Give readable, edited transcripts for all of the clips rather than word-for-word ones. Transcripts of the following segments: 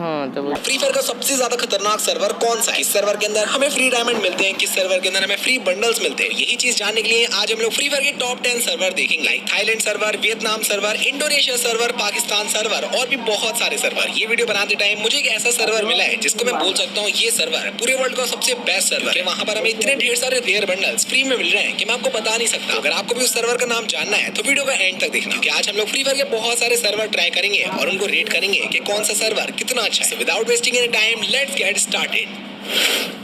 हाँ तो free fire का सबसे ज्यादा खतरनाक सर्वर कौन सा है? किस सर्वर के अंदर हमें फ्री डायमंड मिलते हैं, किस सर्वर के अंदर हमें फ्री बंडल्स मिलते हैं? यही चीज जानने के लिए आज हम लोग फ्री फायर के टॉप 10 सर्वर देखेंगे, like Thailand server, Vietnam server, Indonesia server, Pakistan server और भी बहुत सारे सर्वर। ये वीडियो बनाते टाइम मुझे एक ऐसा सर्वर मिला है जिसको मैं बोल सकता हूँ ये सर्वर पूरे वर्ल्ड का सबसे बेस्ट सर्वर है। वहाँ पर हमें इतने ढेर सारे रेयर बंडल्स फ्री में मिल रहे हैं कि मैं आपको बता नहीं सकता। अगर आपको भी उस सर्वर का नाम जानना है तो वीडियो का एंड तक देखना, क्योंकि आज हम लोग फ्री फायर के बहुत सारे सर्वर ट्राई करेंगे और उनको रेट करेंगे कि कौन सा सर्वर कितना अच्छा है। Without wasting any time let's get started.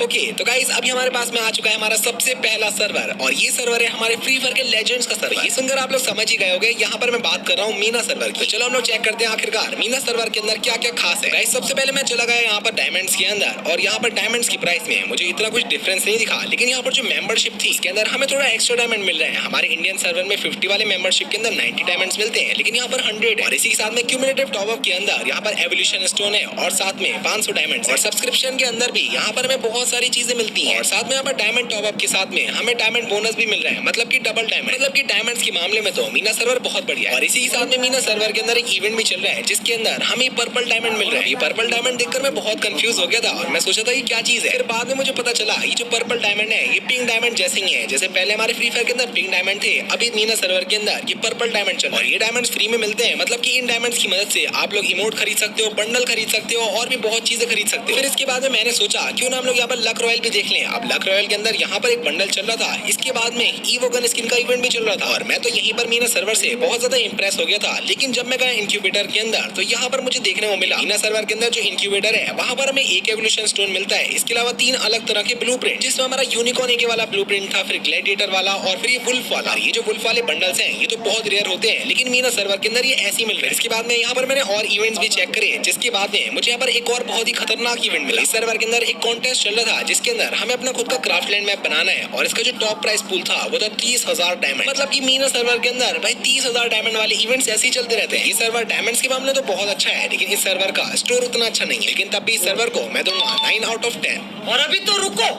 Okay तो गाइस अभी हमारे पास में आ चुका है हमारा सबसे पहला सर्वर और ये सर्वर है हमारे फ्री फायर के लेजेंड्स का सर्वर। ये सुनकर आप लोग समझ ही गए होंगे, यहाँ पर मैं बात कर रहा हूँ मीना सर्वर की। तो चलो हम लोग चेक करते हैं आखिरकार मीना सर्वर के अंदर क्या क्या खास है। गाइस सबसे पहले मैं चला गया यहाँ पर डायमंड्स के अंदर और यहाँ पर डायमंड्स की प्राइस में मुझे इतना कुछ डिफरेंस नहीं दिखा, लेकिन यहाँ पर जो मेंबरशिप थी इसके अंदर हमें थोड़ा एक्स्ट्रा डायमंड मिल रहे हैं। हमारे इंडियन सर्वर में 50 वाले मेंबरशिप के अंदर 90 डायमंड्स मिलते हैं, लेकिन यहाँ पर 100 है। और इसी के साथ में क्यूमुलेटिव टॉप अप के अंदर यहाँ पर एवोल्यूशन स्टोन है और साथ में 500 डायमंड्स। और सब्सक्रिप्शन के अंदर भी यहाँ पर हमें बहुत सारी चीजें मिलती है और साथ में यहाँ पर डायमंड टॉप अप के साथ में हमें डायमंड बोनस भी मिल रहा है, मतलब कि डबल डायमंड। मतलब कि डायमंड्स के मामले में तो मीना सर्वर बहुत बढ़िया है। और इसी के साथ में मीना सर्वर के अंदर एक इवेंट भी चल रहा है जिसके अंदर हमें पर्पल डायमंड मिल रहा है। ये पर्पल डायमंड देखकर मैं बहुत कंफ्यूज हो गया था और मैं सोचा था ये क्या चीज है। फिर बाद में मुझे पता चला ये जो पर्पल डायमंड है ये पिंक डायमंड जैसे ही है। जैसे पहले हमारे फ्री फायर के अंदर पिंक डायमंड थे, अभी मीना सर्वर के अंदर ये पर्पल डायमंड चल रहा है। ये डायमंड फ्री में मिलते हैं, मतलब कि इन डायमंड्स की मदद से आप लोग इमोट खरीद सकते हो, बंडल खरीद सकते हो और भी बहुत चीजें खरीद सकते हो। फिर इसके बाद में मैंने सोचा क्यों ना हम लोग यहाँ पर लक रॉयल भी देख लें। अब लक रॉयल के अंदर यहाँ पर एक बंडल चल रहा था, इसके बाद में ईवो गन स्किन का इवेंट भी चल रहा था और मैं तो यहीं पर मीना सर्वर से बहुत ज्यादा इंप्रेस हो गया था। लेकिन जब मैं गया इंक्यूबेटर के अंदर तो यहाँ पर मुझे देखने को मिला मीना सर्वर के अंदर जो इंक्यूबेटर है वहाँ पर हमें एक एवोल्यूशन स्टोन मिलता है, इसके अलावा 3 अलग तरह के ब्लूप्रिंट, जिसमें हमारा यूनिकॉर्न एके वाला ब्लूप्रिंट था, फिर ग्लैडिएटर वाला और फिर ये वुल्फ वाला। ये जो वुल्फ वाले बंडल्स हैं ये तो बहुत रेयर होते हैं, लेकिन मीना सर्वर के अंदर ये ऐसे मिल रहे हैं। इसके बाद में यहाँ पर मैंने और इवेंट्स भी चेक करे, जिसके बाद में मुझे यहाँ पर एक और बहुत ही खतरनाक इवेंट मिला। इस सर्वर के अंदर एक कॉन्टेस्ट चल रहा था जिसके अंदर हमें अपना खुद का क्राफ्टलैंड मैप बनाना है और इसका जो टॉप प्राइस पूल था वो था 30,000 डायमंड। मतलब कि मीना सर्वर के अंदर भाई 30,000 डायमंड वाले इवेंट्स ऐसे ही चलते रहते हैं। ये सर्वर डायमंड्स के मामले तो बहुत अच्छा है, लेकिन इस सर्वर का स्टोर उतना अच्छा नहीं है, लेकिन तब भी इस सर्वर को मैं दूंगा 9 आउट ऑफ 10। और अभी तो रुको,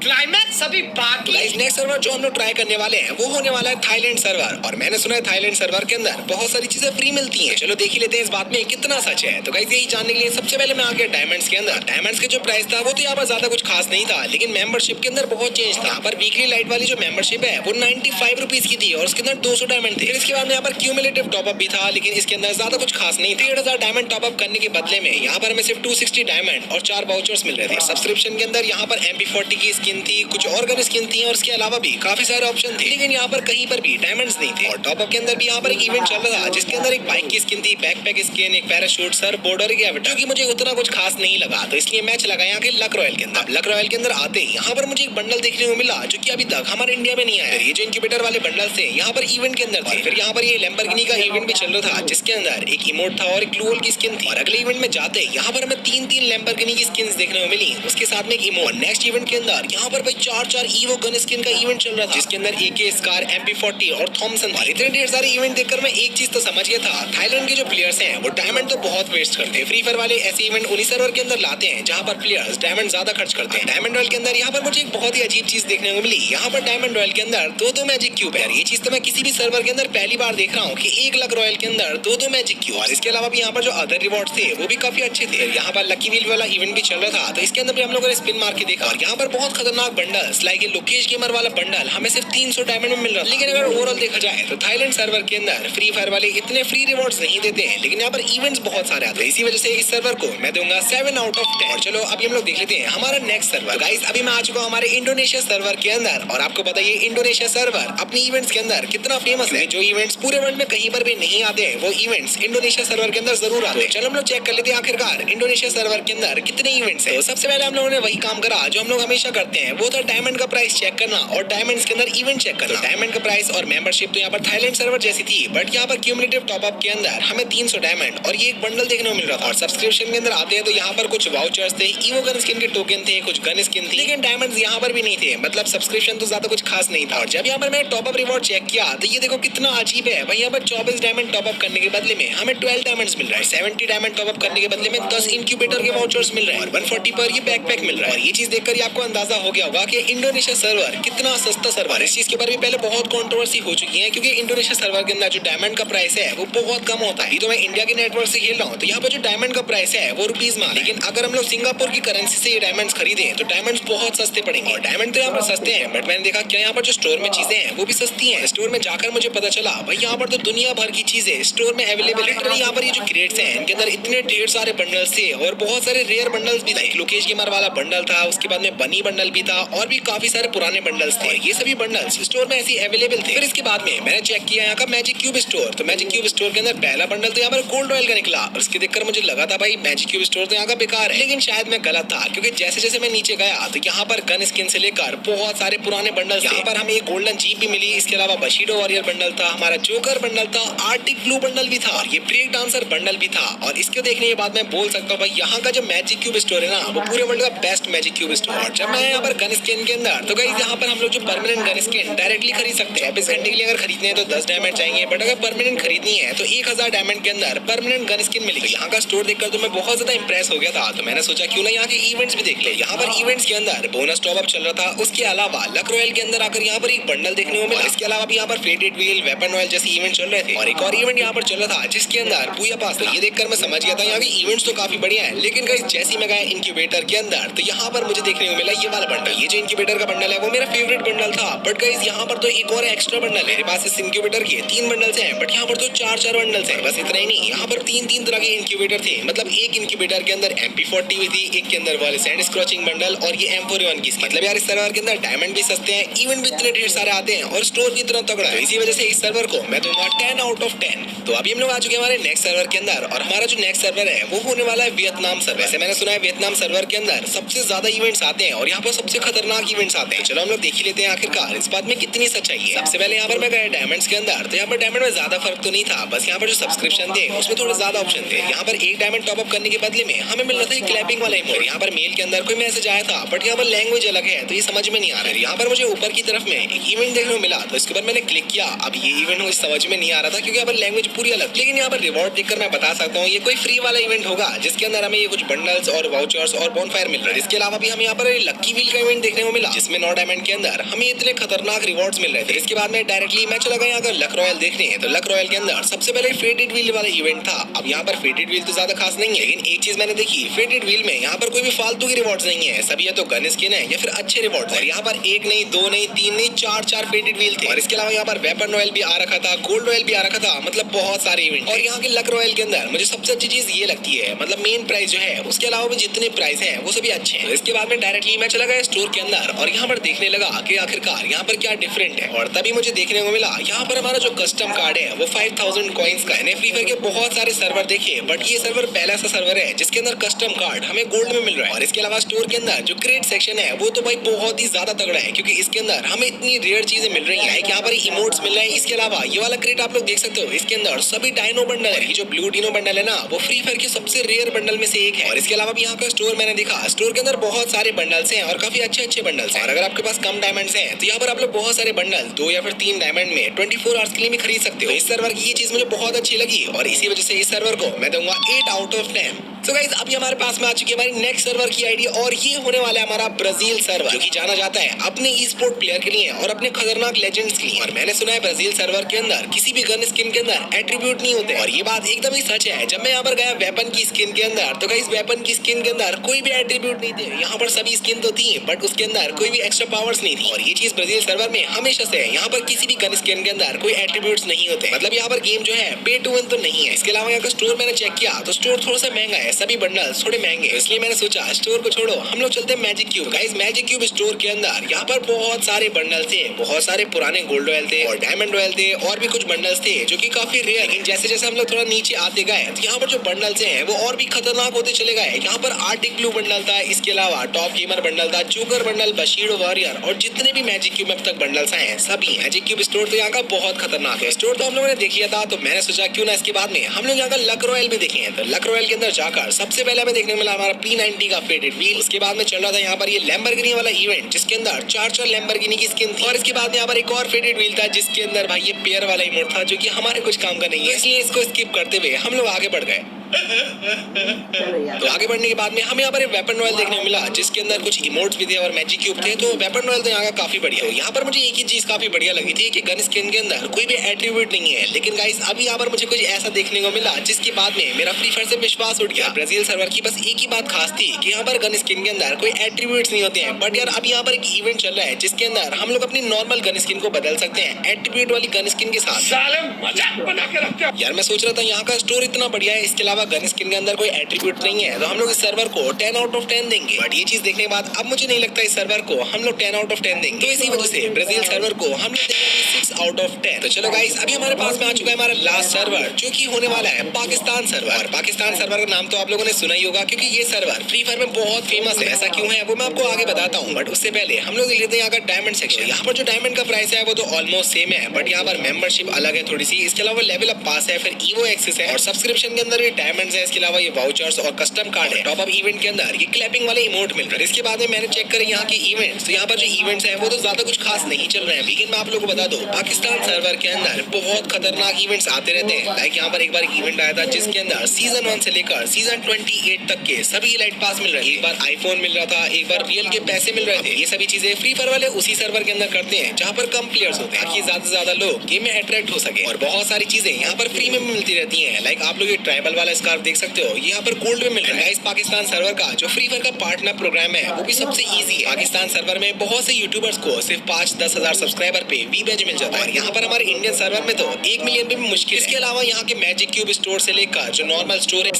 क्लाइमैक्स अभी बाकी। नेक्स्ट सर्वर जो हम लोग ट्राई करने वाले हैं वो होने वाला है थाईलैंड सर्वर और मैंने सुना है थाईलैंड सर्वर के अंदर बहुत सारी चीजें फ्री मिलती हैं। चलो देख ही लेते हैं इस बात में कितना सच है। तो गाइस यही जानने के लिए सबसे पहले मैं आ गया डायमंड्स के अंदर। डायमंड्स के जो प्राइस था वो तो यहाँ पर ज्यादा कुछ खास नहीं था, लेकिन मेंबरशिप के अंदर बहुत चेंज था। यहाँ पर वीकली लाइट वाली जो मेंबरशिप है वो 95 रुपीज की थी और उसके अंदर 200 डायमंड थे। इसके बाद में यहाँ पर क्यूमुलेटिव टॉप अप भी था, लेकिन इसके अंदर ज्यादा कुछ खास नहीं था। 1,000 डायमंड टॉप अप करने के बदले में यहाँ पर हमें सिर्फ 260 डायमंड और 4 वाउचर्स मिल रहे थे। सब्सक्रिप्शन के अंदर यहाँ पर MP40 की स्किन थी, कुछ और गन स्किन थी और उसके अलावा भी काफी सारे ऑप्शन थे, लेकिन यहाँ पर कहीं पर भी डायमंड्स नहीं थे। और टॉप अप के अंदर भी यहाँ पर एक इवेंट चल रहा था जिसके अंदर एक बाइक की स्किन थी, बैकपैक स्किन, एक पैराशूट, सर बॉर्डर के एवटा, जो कि मुझे उतना कुछ खास नहीं लगा, तो इसलिए मैं चला गया यहाँ के लक रॉयल के अंदर। लक रॉयल के अंदर आते ही यहाँ पर मुझे एक बंडल देखने को मिला जो कि अभी तक हमारे इंडिया में नहीं आया। ये जो इंक्यूबेटर वाले बंडल थे यहाँ पर इवेंट के अंदर थे। फिर यहाँ पर ये लैम्बोर्गिनी का इवेंट भी चल रहा था जिसके अंदर एक इमोट था और एक ग्लू वॉल की स्किन थी। और अगले इवेंट में जाते यहाँ पर हमें 3 लैम्बोर्गिनी की स्किन देखने को मिली, उसके साथ में एक इमोट। नेक्स्ट इवेंट के अंदर यहाँ पर भाई 4 ईवो गन स्किन का इवेंट चल रहा था जिसके अंदर AK, स्कार, MP40 और थॉमसन। और इतने ढेर सारे इवेंट देखकर मैं एक चीज तो समझ गया था, थाईलैंड के जो प्लेयर्स हैं वो डायमंड तो बहुत वेस्ट करते हैं। फ्री फायर वाले ऐसे इवेंट उन्हीं सर्वर के अंदर लाते हैं जहां पर प्लेयर्स डायमंड ज्यादा खर्च करते हैं। डायमंड रॉयल के अंदर यहाँ पर मुझे एक बहुत ही अजीब चीज देखने को मिली। यहाँ पर डायमंड रॉयल के अंदर 2 मैजिक क्यूब है। ये चीज तो मैं किसी भी सर्वर के अंदर पहली बार देख रहा हूँ कि 1 लाख रॉयल के अंदर 2 मैजिक क्यूब। और इसके अलावा भी यहाँ पर जो अदर रिवॉर्ड थे वो भी काफी अच्छे थे। यहाँ पर लकी व्हील वाला इवेंट भी चल रहा था, तो इसके अंदर भी हम लोगों ने स्पिन मार के देखा और यहाँ पर बहुत खतरनाक बंडल्स लाइक लोकेश गेमर वाला बंडल हमें सिर्फ 300 डायमंड में मिल रहा है। लेकिन अगर ओवरऑल देखा जाए तो थाईलैंड सर्वर के अंदर फ्री फायर वाले इतने फ्री रिवॉर्ड्स नहीं देते हैं, लेकिन यहाँ पर इवेंट्स बहुत सारे आते हैं। इसी वजह से इस सर्वर को मैं दूंगा 7 आउट ऑफ 10। और चलो अभी हम लोग देख लेते हैं हमारा नेक्स्ट सर्वर। गाइस अभी मैं आ चुका हूँ हमारे इंडोनेशिया सर्वर के अंदर और आपको बताइए इंडोनेशिया सर्वर अपनी इवेंट्स के अंदर कितना फेमस है। जो इवेंट्स पूरे वर्ल्ड में कहीं पर भी नहीं आते हैं वो इवेंट्स इंडोनेशिया सर्वर के अंदर जरूर आते हैं। चलो हम लोग चेक कर लेते हैं आखिरकार इंडोनेशिया सर्वर के अंदर कितने इवेंट्स है। सबसे पहले हम लोगों ने वही काम करा जो हम लोग हमेशा करते हैं, वो था डायमंड का प्राइस चेक करना और डायमंड्स के अंदर इवेंट चेक करना। डायमंड का प्राइस और मेंबरशिप तो यहाँ पर थाईलैंड सर्वर जैसी थी, बट यहाँ पर क्यूमुलेटिव टॉप अप के अंदर हमें 300 डायमंड और ये एक बंडल देखने को मिल रहा था। और सब्सक्रिप्शन के अंदर आते हैं तो यहाँ पर कुछ वाउचर्स थे, ईवो गन स्किन के टोकन थे, कुछ गन स्किन थी, लेकिन डायमंड्स यहाँ पर भी नहीं थे। मतलब सब्सक्रिप्शन तो ज्यादा कुछ खास नहीं था। और जब यहाँ पर मैंने टॉप अप रिवॉर्ड चेक किया तो ये देखो कितना अजीब है भाई। यहाँ पर 24 डायमंड टॉप अप करने के बदले में हमें 12 डायमंड्स मिल रहा है। 70 डायमंड टॉप अप करने के बदले में 10 इंक्यूबेटर के वाउचर्स मिल रहे हैं और 140 पर ये बैकपैक मिल रहा है। और ये चीज देखकर आपको अंदाजा अंदाजा हो गया होगा कि इंडोनेशिया सर्वर कितना सस्ता सर्वर है। इस चीज के बारे में पहले बहुत कंट्रोवर्सी हो चुकी है, क्योंकि इंडोनेशिया सर्वर के अंदर जो डायमंड का प्राइस है वो बहुत कम होता है। तो मैं इंडिया के नेटवर्क से खेल रहा हूँ, तो यहाँ पर जो डायमंड का प्राइस है वो रुपीज में, लेकिन अगर हम लोग सिंगापुर की करेंसी से ये डायमंड खरीदे तो डायमंड बहुत सस्ते पड़ेंगे। और डायमंड तो यहाँ पर सस्ते हैं, बट मैंने देखा क्या यहाँ पर जो स्टोर में चीजें हैं वो भी सस्ती हैं। स्टोर में जाकर मुझे पता चला भाई यहाँ पर तो दुनिया भर की चीजें स्टोर में अवेलेबल। लिटरली यहाँ पर ये जो क्रेट्स हैं इनके अंदर इतने ढेर सारे बंडल्स थे और बहुत सारे रेयर बंडल्स भी थे। लोकेश गेमर वाला बंडल था, उसके बाद में बनी बंडल भी था और भी काफी सारे पुराने बंडल्स थे। ये सभी बंडल्स स्टोर में ऐसे अवेलेबल थे। फिर इसके बाद में मैंने चेक किया यहाँ का मैजिक क्यूब स्टोर, तो मैजिक क्यूब स्टोर के अंदर पहला बंडल तो यहाँ पर गोल्ड रॉयल का निकला और उसके देखकर मुझे लगा था भाई मैजिक क्यूब स्टोर तो यहाँ का बेकार है, लेकिन शायद मैं गलत था, क्योंकि जैसे जैसे मैं नीचे गया तो यहाँ पर गन स्किन से लेकर बहुत सारे पुराने बंडल। यहाँ पर हमें एक गोल्डन जीप भी मिली, इसके अलावा बशीडो वॉरियर बंडल था, हमारा जोकर बंडल था, आर्टिक ब्लू बंडल भी था और ये ब्रेक डांसर बंडल भी था। और इसके देखने के बाद मैं बोल सकता हूँ भाई यहाँ का जो मैजिक क्यूब स्टोर है ना वो पूरे वर्ल्ड का बेस्ट मैजिक क्यूब स्टोर। और जब मैं यहाँ पर गन स्किन के अंदर तो गाइस यहाँ पर हम लोग जो परमानेंट गन स्किन डायरेक्टली खरीद सकते हैं। 24 घंटे के लिए अगर खरीदने हैं तो 10 डायमंड चाहिए, बट अगर परमानेंट खरीदनी है तो 1000 डायमंड के अंदर परमानेंट गन स्किन मिलेगी। यहाँ का स्टोर देखकर तो मैं बहुत ज्यादा इंप्रेस हो गया था, तो मैंने सोचा क्यों ना यहाँ के इवेंट्स भी देख ले। यहाँ पर इवेंट्स के अंदर बोनस टॉप अप चल रहा था, उसके अलावा लक रॉयल के अंदर आकर यहाँ पर एक बंडल देखने को मिला। इसके अलावा भी यहाँ पर फेडेड व्हील, वेपन रॉयल जैसे इवेंट चल रहे थे और एक और इवेंट यहाँ पर चल रहा था जिसके अंदर पूया पास था। ये देखकर मैं समझ गया था यहाँ के इवेंट्स तो काफी बढ़िया है, लेकिन गाइस जैसे ही मैं गया इनक्यूबेटर के अंदर तो यहाँ पर मुझे देखने को मिला ये वाला बंडल। ये जो इनक्यूबेटर का बंडल है वो मेरा फेवरेट बंडल था, बट गाइस यहाँ पर तो एक और एक्स्ट्रा बंडल है। मेरे पास इस इनक्यूबेटर के 3 बंडल्स हैं, बट यहाँ पर तो 4 बंडल्स हैं। बस इतना ही नहीं, यहाँ पर 3 तरह के इनक्यूबेटर थे। मतलब एक इनक्यूबेटर के अंदर MP40 भी थी, एक के अंदर वाले सैंड स्क्रॉचिंग बंडल और ये M41 की। मतलब यार इस सर्वर के अंदर डायमंड भी सस्ते हैं, इवेंट भी इतने ढेर सारे आते हैं और स्टोर भी इतना तगड़ा है। इसी वजह से इस सर्वर को मैं दूंगा 10 आउट ऑफ 10। तो अभी हम लोग आ चुके हैं हमारे नेक्स्ट सर्वर के अंदर और हमारा जो नेक्स्ट सर्वर है वो होने वाला है वियतनाम सर्वर। वैसे मैंने सुना है वियतनाम सर्वर के अंदर सबसे ज्यादा इवेंट्स आते हैं और यहाँ पर सबसे खतरनाक इवेंट्स आते हैं। चलो हम लोग देख ही लेते हैं आखिरकार इस बात में कितनी सच्चाई है। सबसे पहले यहाँ पर मैं गया डायमंड्स के अंदर, तो यहाँ पर डायमंड में ज्यादा फर्क तो नहीं था, बस यहाँ पर जो सब्सक्रिप्शन थे उसमें थोड़े ज्यादा ऑप्शन थे। यहाँ पर एक डायमंड टॉप अप करने के बदले में हमें मिल रहा था क्लैपिंग वाला इमोट। यहाँ पर मेल के अंदर कोई मैसेज आया था, बट यहाँ पर लैंग्वेज अलग है तो ये समझ में नहीं आ रहा है। यहाँ पर मुझे ऊपर की तरफ में एक इवेंट देखने को मिला, तो इसके बाद मैंने क्लिक किया। अब ये इवेंट मुझे समझ में नहीं आ रहा था क्योंकि यहाँ पर लैंग्वेज पूरी अलग, लेकिन यहाँ पर रिवॉर्ड देखकर मैं बता सकता हूँ ये कोई फ्री वाला इवेंट होगा जिसके अंदर हमें ये कुछ बंडल्स और वाउचर्स और बोनफायर मिल रहा है। इसके अलावा भी हमें यहाँ पर लक्की व्हील का इवेंट देखने को मिला जिसमें 9 डायमंड के अंदर हमें इतने खतरनाक रिवॉर्ड्स मिल रहे थे। इसके बाद में डायरेक्टली मैं चला गया अगर लक रॉयल देखने, तो लक रॉयल के अंदर सबसे पहले फेडेड व्हील वाला इवेंट था। अब यहाँ पर फेडेड व्हील तो ज्यादा खास नहीं है, लेकिन एक चीज मैंने देखी, फेडेड व्हील में यहाँ पर कोई भी फालतू की रिवॉर्ड्स नहीं है, सभी या तो गन स्किन है या फिर अच्छे रिवॉर्ड्स। और यहाँ पर एक नहीं, 2 नहीं, 3 नहीं, 4 फेडेड व्हील थे। और इसके अलावा यहाँ पर वेपन रॉयल भी आ रखा था, गोल्ड रॉयल भी आ रखा था, मतलब बहुत सारे इवेंट। और यहाँ के लक रॉयल के अंदर मुझे सबसे अच्छी चीज ये लगती है, मतलब मेन प्राइस जो है उसके अलावा भी जितने प्राइस हैं वो सभी अच्छे हैं। इसके बाद में डायरेक्टली मैं चला गया स्टोर के अंदर और यहाँ पर देखने लगा कि आखिरकार यहाँ पर क्या डिफरेंट है। और तभी मुझे देखने को मिला यहाँ पर हमारा जो कस्टम कार्ड है वो 5000 कॉइंस का है। फ्री फायर के बहुत सारे सर्वर देखे, बट ये सर्वर पहला ऐसा सर्वर है जिसके अंदर कस्टम कार्ड हमें गोल्ड में मिल रहा है। और इसके अलावा स्टोर के अंदर जो क्रेट सेक्शन है वो तो भाई बहुत ही ज्यादा तगड़ा है, क्योंकि इसके अंदर हमें इतनी रेयर चीजें मिल रही है। यहाँ पर इमोट्स मिल रहे हैं। इसके अलावा ये वाला क्रेट आप लोग देख सकते हो, इसके अंदर सभी डायनो बंडल है। ये जो ब्लू डिनो बंडल है ना वो फ्री फायर के सबसे रेयर बंडल में से एक है। और इसके अलावा भी यहाँ का स्टोर मैंने देखा, स्टोर के अंदर बहुत सारे बंडल्स हैं और काफी अच्छे बंडल्स हैं। और अगर आपके पास कम डायमंड्स हैं तो यहाँ पर आप लोग बहुत सारे बंडल 2 या फिर 3 डायमंड में 24 आवर्स के लिए भी खरीद सकते हो। इस सर्वर की ये चीज मुझे बहुत अच्छी लगी और इसी वजह से इस सर्वर को मैं दूंगा 8 आउट ऑफ 10। तो गाइस अभी हमारे पास में आ चुकी है हमारी नेक्स्ट सर्वर की आईडी और ये होने वाला है हमारा ब्राजील सर्वर, जो कि जाना जाता है अपने ई स्पोर्ट प्लेयर के लिए और अपने खतरनाक लेजेंड्स के लिए। और मैंने सुना है ब्राजील सर्वर के अंदर किसी भी गन स्किन के अंदर एट्रीब्यूट नहीं होते, और ये बात एकदम ही सच है। जब मैं यहाँ पर गया वेपन की स्किन के अंदर, तो गाइस वेपन की स्किन के अंदर कोई भी एट्रीब्यूट नहीं थे। यहाँ पर सभी स्किन तो थी बट उसके अंदर कोई भी एक्स्ट्रा पावर्स नहीं थी। और ये चीज ब्राजील सर्वर में हमेशा से है, यहाँ पर किसी भी गन स्किन के अंदर कोई एट्रीब्यूट्स नहीं होते। मतलब यहाँ पर गेम जो है पे टू विन तो नहीं है। इसके अलावा यहाँ का स्टोर मैंने चेक किया तो स्टोर थोड़ा सा महंगा है, सभी बंडल्स थोड़े महंगे, इसलिए मैंने सोचा स्टोर को छोड़ो हम लोग चलते हैं magic cube. Guys magic cube store के अंदर यहाँ पर बहुत सारे बंडल थे, बहुत सारे पुराने गोल्ड रॉयल थे और डायमंड रॉयल थे और भी कुछ बंडल्स थे जो कि काफी रेयर। लेकिन जैसे जैसे हम लोग थोड़ा नीचे आते गए तो यहाँ पर जो बंडल्स हैं वो और भी खतरनाक होते चले गए। यहाँ पर आर्टिक ब्लू बंडल था, इसके अलावा टॉप गेमर बंडल था, जोकर बंडल, बशीडो वॉरियर और जितने भी मैजिक क्यूब में अब तक बंडल्स आए हैं सभी। मैजिक क्यूब स्टोर तो यहाँ का बहुत खतरनाक है। स्टोर तो हम लोगों ने देख लिया था, तो मैंने सोचा क्यों ना इसके बाद में हम लोग यहाँ का लक रॉयल भी देखें। तो लक रॉयल के अंदर जाकर सबसे पहले हमें देखने को मिला हमारा P90 का फेडेड व्हील। उसके बाद में चल रहा था यहाँ पर ये लैम्बोर्गिनी वाला इवेंट जिसके अंदर 4 लैम्बोर्गिनी की स्किन थी। और इसके बाद में यहाँ पर एक और फेडेड व्हील था जिसके अंदर भाई ये पेयर वाला इमोट था जो कि हमारे कुछ काम का नहीं है, इसलिए इसको स्किप करते हुए हम लोग आगे बढ़ गए। चलो यार। तो आगे बढ़ने के बाद में हमें यहाँ पर एक वेपन रॉयल देखने को मिला जिसके अंदर कुछ इमोट्स भी थे और मैजिक क्यूब थे। तो वेपन रॉयल तो यहाँ का काफी बढ़िया है। यहाँ पर मुझे एक ही चीज काफी बढ़िया लगी थी कि गन स्किन के अंदर कोई भी एट्रीब्यूट नहीं है, लेकिन गाइस अभी यहाँ पर मुझे कुछ ऐसा देखने को मिला जिसके बाद में मेरा फ्री फायर से विश्वास उठ गया। ब्राजील सर्वर की बस एक ही बात खास थी कि यहाँ पर गन स्किन के अंदर कोई एट्रीब्यूट्स नहीं होते हैं, बट यार अब यहाँ पर एक इवेंट चल रहा है जिसके अंदर हम लोग अपनी नॉर्मल गन स्किन को बदल सकते हैं एट्रीब्यूट वाली गन स्किन के साथ। साले मजाक बना के रखते हो। यार मैं सोच रहा था यहाँ का स्टोर इतना बढ़िया है, इसके अलावा गन स्किन के अंदर कोई एट्रीब्यूट नहीं है, तो हम लोग इस सर्वर को 10 आउट ऑफ 10 देंगे। बट ये चीज देखने के बाद अब मुझे नहीं लगता इस सर्वर को हम लोग 10 आउट ऑफ 10 देंगे, तो इसी वजह से ब्राजील सर्वर को हम लोग देंगे 6 आउट ऑफ 10। तो चलो गाइस अभी हमारे पास में आ चुका है हमारा लास्ट सर्वर जो कि होने वाला है पाकिस्तान सर्वर। और पाकिस्तान सर्वर का नाम तो आप लोगों ने सुना ही होगा क्योंकि ये सर्वर फ्री फायर में बहुत फेमस है। ऐसा क्यों है वो मैं आपको आगे बताता हूँ, बट उससे पहले हम लोग लेते हैं यहाँ का डायमंड सेक्शन। यहाँ पर जो डायमंड का प्राइस है वो तो ऑलमोस्ट सेम है, बट यहाँ पर मेंबरशिप अलग है थोड़ी सी। इसके अलावा लेवल अप पास है, फिर ईवो एक्सेस है और सब्सक्रिप्शन के अंदर ये डायमंड्स है। इसके अलावा ये वाउचर्स और कस्टम कार्ड है। टॉप अप इवेंट के अंदर ये क्लैपिंग वाले इमोट मिल रहे हैं। इसके बाद में मैंने चेक करे यहाँ के इवेंट्स, तो यहाँ पर जो इवेंट्स है वो तो ज्यादा कुछ खास नहीं चल रहे हैं, लेकिन मैं आप लोगों को बता दूं पाकिस्तान सर्वर के अंदर बहुत खतरनाक इवेंट्स आते रहते हैं। लाइक यहाँ पर एक बार इवेंट आया था जिसके अंदर सीजन 1 से लेकर सीजन 28 तक के सभी इलाइट पास मिल रहे थे। एक बार आईफोन मिल रहा था, एक बार रियल के पैसे मिल रहे थे। ये सभी चीजें फ्री फायर वाले उसी सर्वर के अंदर करते हैं जहाँ पर कम प्लेयर्स होते हैं ताकि ज्यादा से ज्यादा लोग गेम में अट्रैक्ट हो सके। और बहुत सारी चीजें यहाँ पर फ्री में मिलती रहती है। लाइक आप लोग ये ट्राइबल वाला स्कार्फ देख सकते हो, ये यहाँ पर गोल्ड में मिल रहा है। इस पाकिस्तान सर्वर का जो फ्री फायर का पार्टनर प्रोग्राम है वो भी सबसे इजी है। पाकिस्तान सर्वर में बहुत से यूट्यूबर्स को सिर्फ 5-10 हजार सब्सक्राइबर पे वी बैज मिल जाता है, और यहाँ पर हमारे इंडियन सर्वर में तो 1 मिलियन पे भी मुश्किल। इसके अलावा यहाँ के मैजिक क्यूब स्टोर से लेकर जो नॉर्मल स्टोर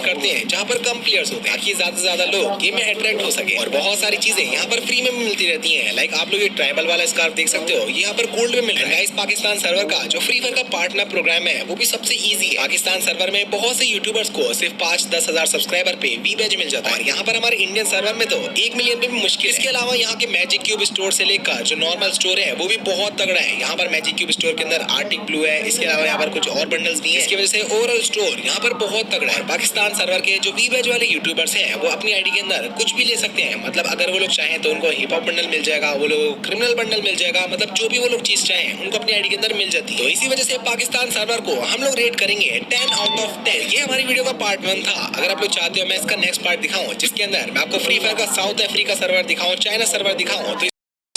करते हैं जहाँ पर कम प्लेयर्स होते हैं ताकि ज्यादा से ज्यादा लोग गेम में अट्रैक्ट हो सके। और बहुत सारी चीजें यहाँ पर फ्री में मिलती रहती है। लाइक आप लोग ये ट्राइबल वाला स्कार्फ देख सकते हो, ये यहाँ पर गोल्ड में मिल रहा है। इस पाकिस्तान सर्वर का जो फ्री फायर का पार्टनर प्रोग्राम है वो भी सबसे इजी है। पाकिस्तान सर्वर में बहुत से यूट्यूबर्स को सिर्फ 5-10 हजार सब्सक्राइबर पे वी बैज मिल जाता है, और यहाँ पर हमारे इंडियन सर्वर में तो 1 मिलियन पे भी मुश्किल। इसके अलावा यहाँ के मैजिक क्यूब स्टोर से लेकर जो नॉर्मल स्टोर है वो भी बहुत तगड़ा है। यहाँ पर मैजिक क्यूब स्टोर के अंदर आर्टिक ब्लू है। इसके अलावा यहाँ पर कुछ और बंडल्स भी हैं। इसकी वजह से ओवरऑल स्टोर यहाँ पर बहुत तगड़ा है। पाकिस्तान सर्वर के जो वी बैज वाले यूट्यूबर्स हैं वो अपनी आईडी के अंदर कुछ भी ले सकते हैं। मतलब अगर वो लोग चाहें तो उनको हिप हॉप बंडल मिल जाएगा, वो लोग क्रिमिनल बंडल मिल जाएगा, मतलब जो भी वो लोग चीज चाहें उनको अपनी आईडी के अंदर मिल जाती है। तो इसी वजह से पाकिस्तान सर्वर को हम लोग रेट करेंगे 10 आउट ऑफ 10। ये हमारी वीडियो का पार्ट 1 था। अगर आप लोग चाहते हो मैं इसका नेक्स्ट पार्ट दिखाऊं जिसके अंदर मैं आपको फ्री फायर का साउथ अफ्रीका सर्वर दिखाऊं, चाइना सर्वर दिखाऊं, तो